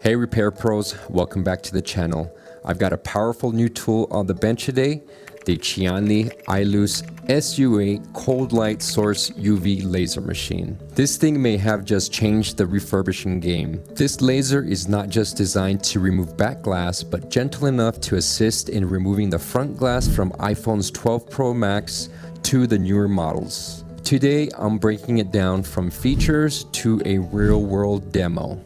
Hey repair pros, welcome back to the channel. I've got a powerful new tool on the bench today, the Qianli iLuce SU8 Cold Light Source UV Laser Machine. This thing may have just changed the refurbishing game. This laser is not just designed to remove back glass, but gentle enough to assist in removing the front glass from iPhone's 12 Pro Max to the newer models. Today, I'm breaking it down from features to a real-world demo.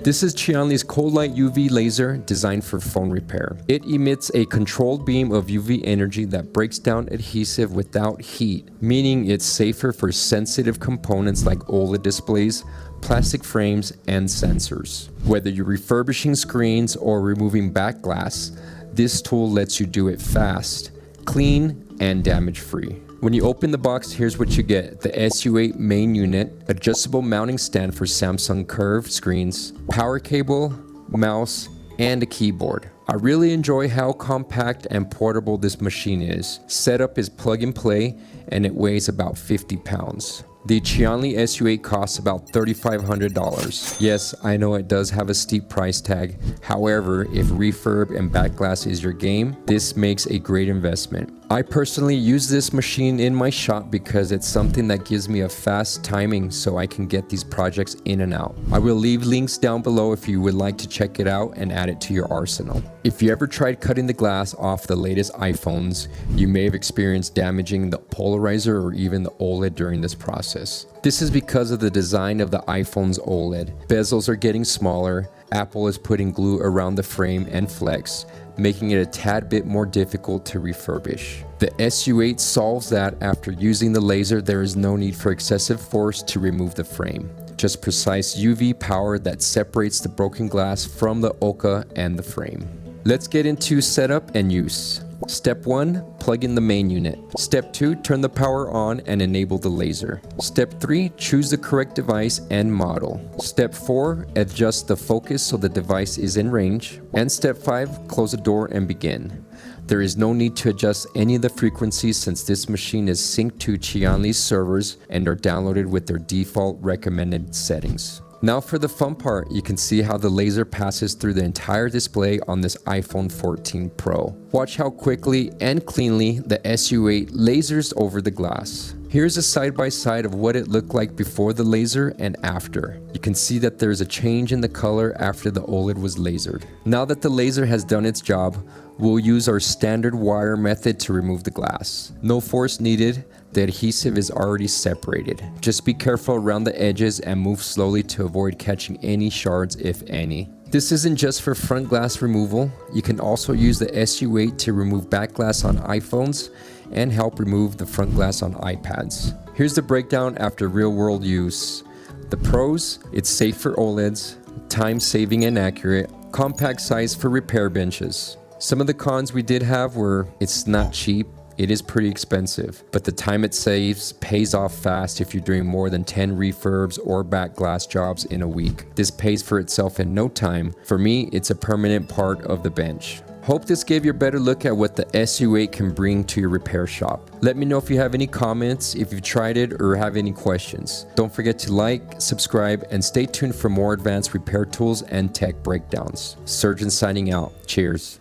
This is Qianli's Cold Light UV laser designed for phone repair. It emits a controlled beam of UV energy that breaks down adhesive without heat, meaning it's safer for sensitive components like OLED displays, plastic frames, and sensors. Whether you're refurbishing screens or removing back glass, this tool lets you do it fast, clean, and damage-free. When you open the box, here's what you get: the SU8 main unit, adjustable mounting stand for Samsung curved screens, power cable, mouse, and a keyboard. I really enjoy how compact and portable this machine is. Setup is plug and play, and it weighs about 50 pounds. The Qianli SU8 costs about $3,500. Yes, I know it does have a steep price tag. However, if refurb and back glass is your game, this makes a great investment. I personally use this machine in my shop because it's something that gives me a fast timing so I can get these projects in and out. I will leave links down below if you would like to check it out and add it to your arsenal. If you ever tried cutting the glass off the latest iPhones, you may have experienced damaging the polarizer or even the OLED during this process. This is because of the design of the iPhone's OLED. Bezels are getting smaller, Apple is putting glue around the frame and flex, making it a tad bit more difficult to refurbish. The SU8 solves that. After using the laser, there is no need for excessive force to remove the frame. Just precise UV power that separates the broken glass from the oka and the frame. Let's get into setup and use. Step 1, plug in the main unit. Step 2, turn the power on and enable the laser. Step 3, choose the correct device and model. Step 4, adjust the focus so the device is in range. And step 5, close the door and begin. There is no need to adjust any of the frequencies since this machine is synced to Qianli's servers and are downloaded with their default recommended settings. Now for the fun part, you can see how the laser passes through the entire display on this iPhone 14 Pro. Watch how quickly and cleanly the SU8 lasers over the glass. Here's a side-by-side of what it looked like before the laser and after. You can see that there's a change in the color after the OLED was lasered. Now that the laser has done its job, we'll use our standard wire method to remove the glass. No force needed. The adhesive is already separated. Just be careful around the edges and move slowly to avoid catching any shards, if any. This isn't just for front glass removal. You can also use the SU8 to remove back glass on iPhones and help remove the front glass on iPads. Here's the breakdown after real-world use. The pros: it's safe for OLEDs, time-saving and accurate, compact size for repair benches. Some of the cons we did have were it's not cheap. It is pretty expensive, but the time it saves pays off fast if you're doing more than 10 refurbs or back glass jobs in a week. This pays for itself in no time. For me, it's a permanent part of the bench. Hope this gave you a better look at what the SU8 can bring to your repair shop. Let me know if you have any comments, if you've tried it, or have any questions. Don't forget to like, subscribe, and stay tuned for more advanced repair tools and tech breakdowns. Surgeon signing out. Cheers.